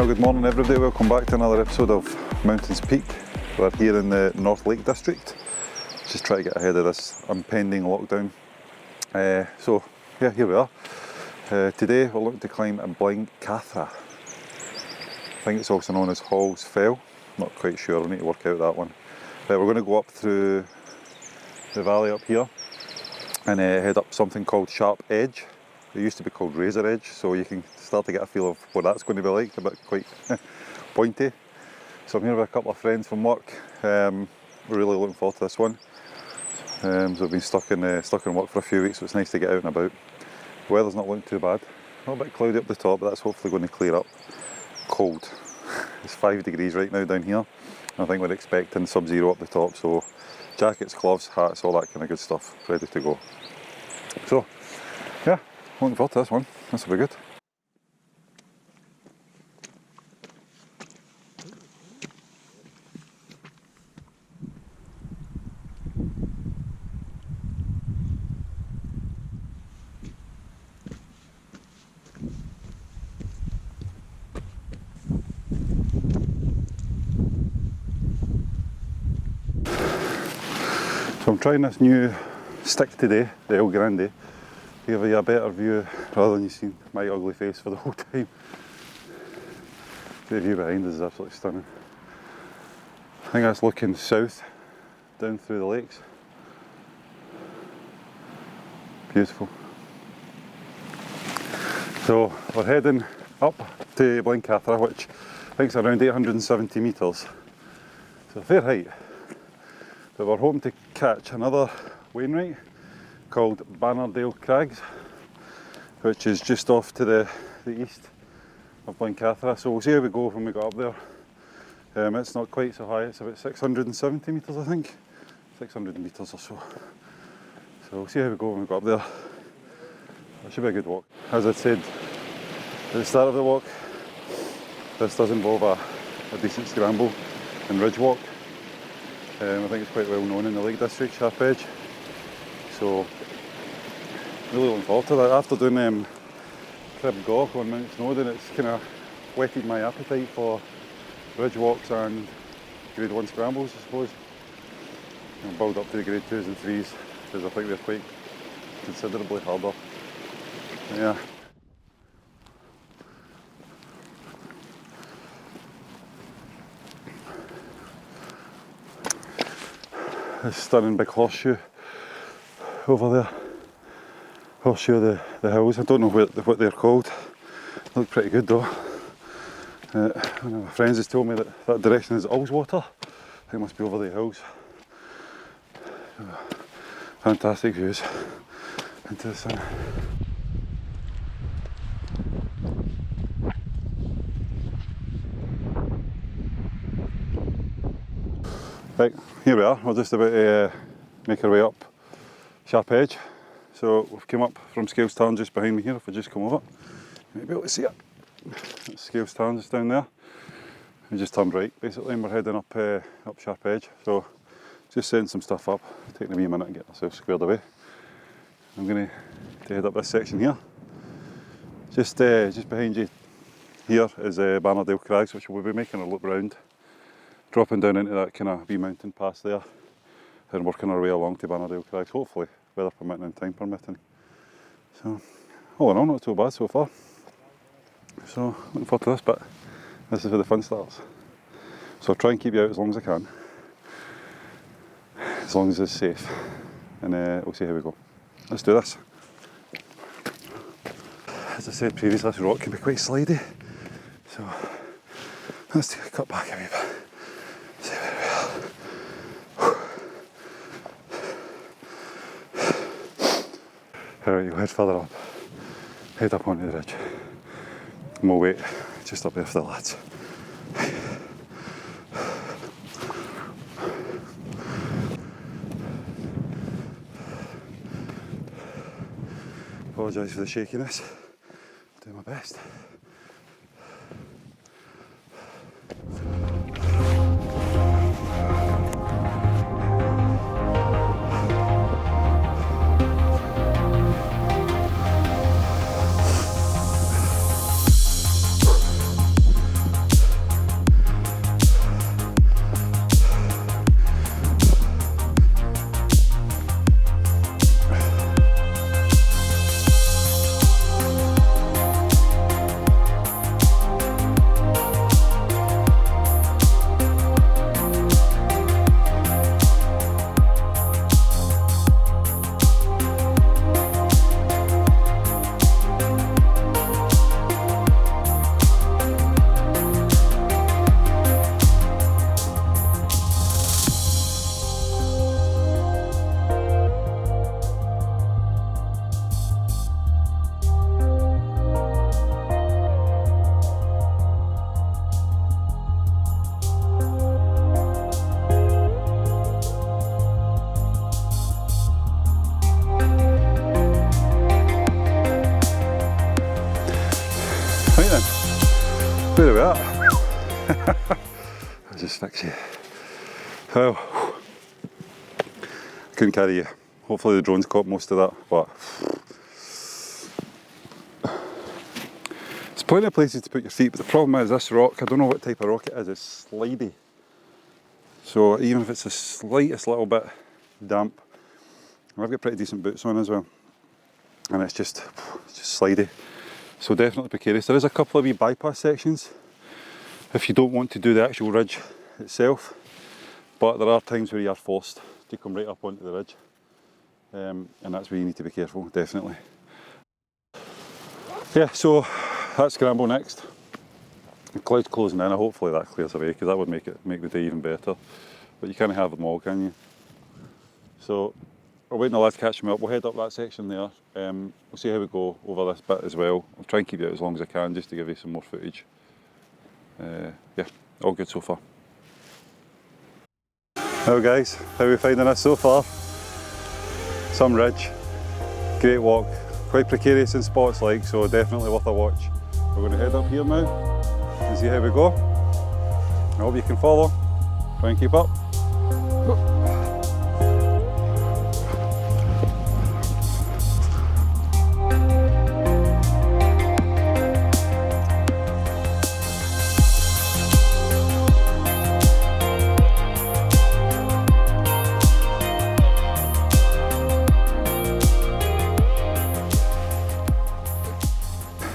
Well, good morning everybody, welcome back to another episode of Mountains Peak. We're here in the North Lake District, just trying to get ahead of this impending lockdown. So yeah, here we are. Today we're looking to climb a Blencathra. I think it's also known as Hall's Fell, not quite sure, we need to work out that one. We're going to go up through the valley up here and head up something called Sharp Edge. It used to be called Razor Edge, so you can start to get a feel of what that's going to be like, a bit quite pointy. So I'm here with a couple of friends from work. We're really looking forward to this one. So we've been stuck in work for a few weeks, so it's nice to get out and about. The weather's not looking too bad. A little bit cloudy up the top, but that's hopefully going to clear up. Cold. It's 5 degrees right now down here. I think we're expecting sub-zero up the top, so jackets, gloves, hats, all that kind of good stuff, ready to go. So yeah, looking forward to this one. This will be good. So I'm trying this new stick today, the El Grande, to give you a better view rather than you see my ugly face for the whole time. The view behind us is absolutely stunning. I think that's looking south, down through the lakes. Beautiful. So we're heading up to Blencathra, which I think is around 870 metres. So a fair height. But we're hoping to catch another Wainwright called Bannerdale Crags, which is just off to the east of Blencathra. So we'll see how we go when we get up there. It's not quite so high, it's about 670 metres I think, 600 metres or so. So we'll see how we go when we get up there. It should be a good walk. As I said at the start of the walk, this does involve a decent scramble and ridge walk. I think it's quite well known in the Lake District, Sharp Edge. So, really looking forward to that. After doing Crib Goch on Mount Snowdon, it's kind of whetted my appetite for ridge walks and grade 1 scrambles, I suppose. I'll build up to the grade 2s and 3s, because I think they're quite considerably harder. Yeah. This stunning big horseshoe over there. Horseshoe of the hills. I don't know what they're called. They look pretty good though. One of my friends has told me that direction is Ullswater. I think it must be over the hills. Fantastic views into the sun. Right, here we are. We're just about to make our way up Sharp Edge. So we've come up from Scales Tarn just behind me here. If I just come over, you might be able to see it. That's Scales Tarn just down there. We just turned right basically and we're heading up Sharp Edge. So just setting some stuff up, taking a wee minute and getting ourselves squared away. I'm going to head up this section here. Just behind you here is Bannerdale Crags, which we'll be making a loop round, dropping down into that kind of wee mountain pass there and working our way along to Bannerdale Crags, hopefully weather permitting and time permitting. So all in all, not too bad so far. So looking forward to this bit. This is where the fun starts. So I'll try and keep you out as long as I can, as long as it's safe, and we'll see how we go. Let's do this. As I said previously, this rock can be quite slidey, so let's take a cut back a wee bit. See where we are. Alright, you'll head further up. Head up onto the ridge. And we'll wait just up there for the lads. Apologise for the shakiness. I'll do my best. just fix you. Well, I couldn't carry you. Hopefully the drone's caught most of that, but there's plenty of places to put your feet, but the problem is this rock, I don't know what type of rock it is, it's slidey. So even if it's the slightest little bit damp, I've got pretty decent boots on as well, and it's just slidey. So definitely precarious. There is a couple of wee bypass sections if you don't want to do the actual ridge itself, but there are times where you are forced to come right up onto the ridge, and that's where you need to be careful, definitely. Yeah, so that's scramble next. The cloud's closing in, hopefully that clears away, because that would make the day even better. But you can't have them all, can you? So we're waiting the lads to catch me up. We'll head up that section there. We'll see how we go over this bit as well. I'll try and keep you out as long as I can, just to give you some more footage. Yeah, all good so far. Well guys, how are we finding this so far? Some ridge, great walk, quite precarious in spots like, so definitely worth a watch. We're going to head up here now and see how we go. I hope you can follow, try and keep up.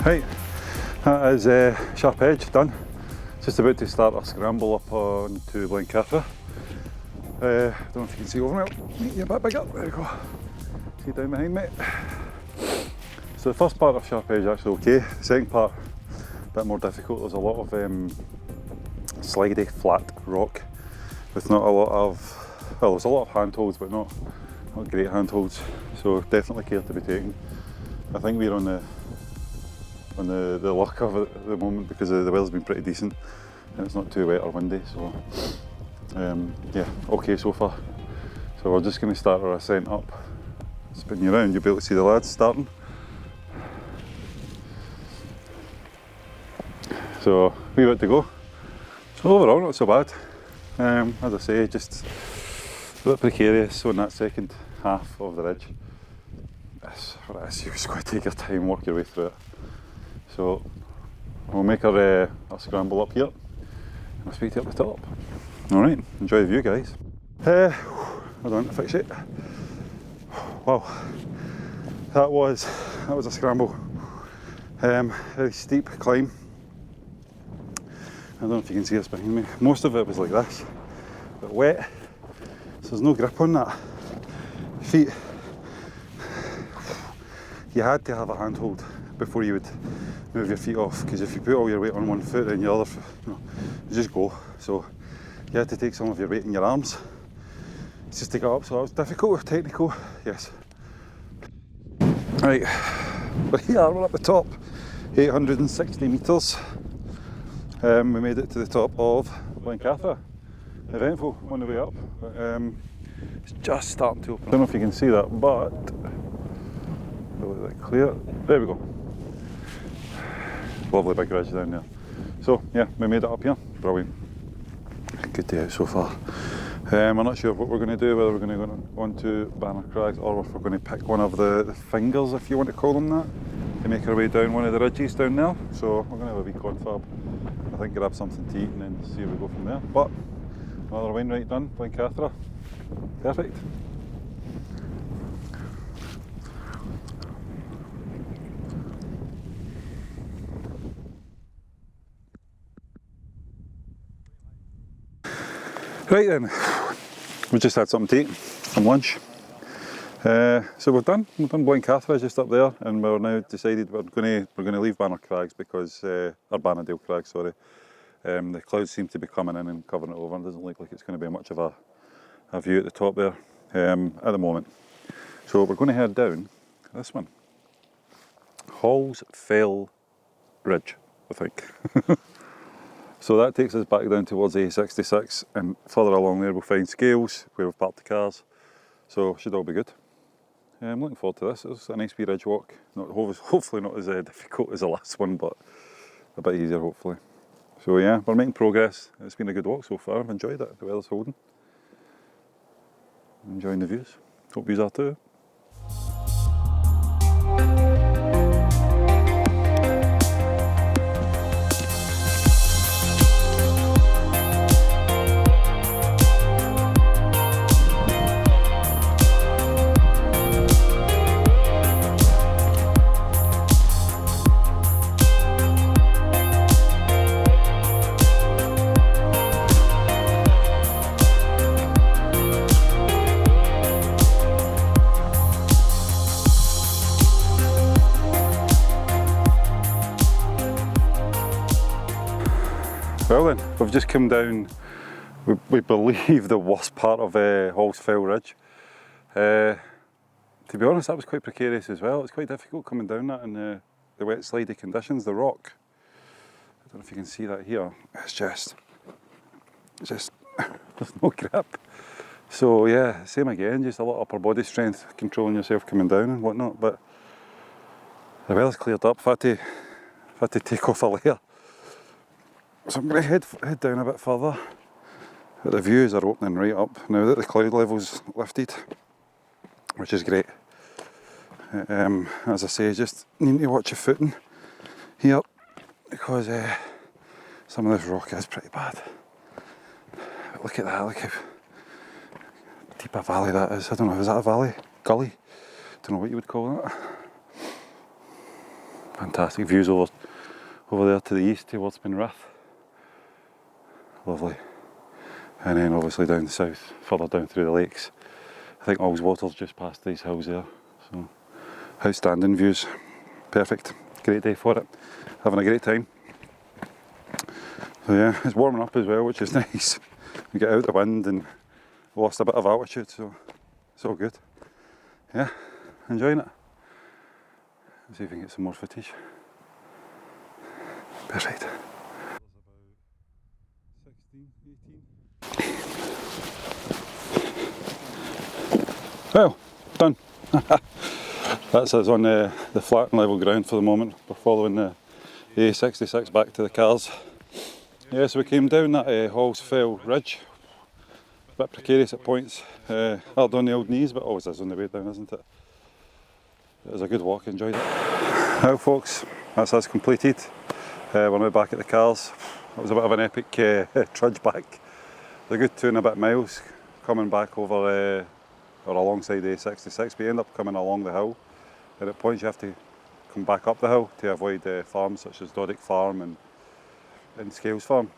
Right, that is Sharp Edge done. Just about to start a scramble up onto Blencathra. Don't know if you can see over me, I'll a bit bigger, there we go. See down behind me. So the first part of Sharp Edge is actually okay, the second part a bit more difficult. There's a lot of slidey, flat rock with not a lot of, well there's a lot of handholds but not great handholds, so definitely care to be taken. I think we're on the luck of it at the moment because the weather's been pretty decent and it's not too wet or windy, so yeah, okay so far. So we're just going to start our ascent up. Spin you around, you'll be able to see the lads starting. So we've got to go. So overall not so bad. As I say, just a bit precarious on that second half of the ridge. That's what it is, you've just got to take your time, work your way through it. So we'll make our scramble up here and I'll speak to you up the top. Alright, enjoy the view guys. Hold on to fix it. Wow, that was a scramble. Very steep climb. I don't know if you can see this behind me. Most of it was like this, but wet, so there's no grip on that. Feet, you had to have a handhold before you would move your feet off, because if you put all your weight on one foot then your other foot, you just go. So you had to take some of your weight in your arms just to get up, so that was difficult, technical, yes. Right, we're up the top, 860 metres. We made it to the top of Blencathra. Eventful on the way up, but it's just starting to open. I don't know if you can see that, but that clear. There we go. Lovely big ridge down there. So yeah, we made it up here. Brilliant. Good day out so far. I'm not sure what we're going to do, whether we're going to go on to Banner Crags or if we're going to pick one of the fingers, if you want to call them that, to make our way down one of the ridges down there. So we're going to have a wee confab. I think grab something to eat and then see where we go from there. But another wainwright done, Blencathra. Perfect. Right then, we just had something to eat, some lunch. So we're done Blencathra just up there, and we're now decided we're going to leave Banner Crags because, or Bannerdale Crags, sorry. The clouds seem to be coming in and covering it over, and it doesn't look like it's going to be much of a view at the top there at the moment. So we're going to head down this one, Hall's Fell Ridge, I think. So that takes us back down towards A66, and further along there we'll find Scales, where we've parked the cars, so should all be good. I'm looking forward to this. It's a nice wee ridge walk, hopefully not as difficult as the last one, but a bit easier hopefully. So yeah, we're making progress. It's been a good walk so far. I've enjoyed it. The weather's holding. I'm enjoying the views. Hope you are too. Well then, we've just come down, we believe, the worst part of Hall's Fell Ridge. To be honest, that was quite precarious as well. It's quite difficult coming down that in the wet slidey conditions. The rock, I don't know if you can see that here, it's just there's no grip. So yeah, same again, just a lot of upper body strength, controlling yourself coming down and whatnot. But the weather's cleared up. I've had to take off a layer. So I'm going to head down a bit further, but the views are opening right up now that the cloud level's lifted, which is great. As I say, just need to watch your footing here, because some of this rock is pretty bad. But look at that, look how deep a valley that is. I don't know, is that a valley? Gully? Don't know what you would call that. Fantastic views over there to the east towards Penrith. Lovely. And then obviously down south, further down through the lakes. I think Ullswater's just past these hills there. So outstanding views. Perfect. Great day for it. Having a great time. So yeah, it's warming up as well, which is nice. We get out the wind and lost a bit of altitude, so it's all good. Yeah, enjoying it. Let's see if we can get some more footage. Perfect. Well, done. That's us on the flat and level ground for the moment. We're following the A66 back to the cars. Yeah, so we came down that Hall's Fell Ridge. A bit precarious at points. Hard on the old knees, but always is on the way down, isn't it? It was a good walk, enjoyed it. Well folks, that's us completed. We're now back at the cars. It was a bit of an epic trudge back. A good 2 and a bit miles coming back over or alongside the A66. We end up coming along the hill, and at points you have to come back up the hill to avoid farms such as Dodick Farm and Scales Farm.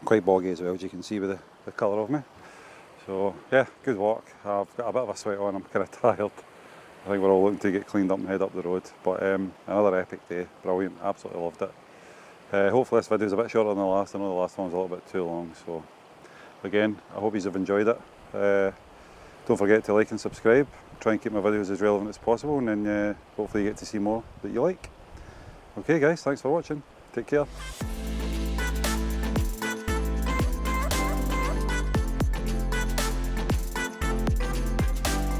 Quite boggy as well, as you can see with the colour of me. So yeah, good walk. I've got a bit of a sweat on, I'm kind of tired. I think we're all looking to get cleaned up and head up the road. But another epic day, brilliant, absolutely loved it. Hopefully this video is a bit shorter than the last. I know the last one was a little bit too long. So again, I hope you have enjoyed it. Don't forget to like and subscribe. Try and keep my videos as relevant as possible, and then hopefully you get to see more that you like. Okay guys, thanks for watching. Take care.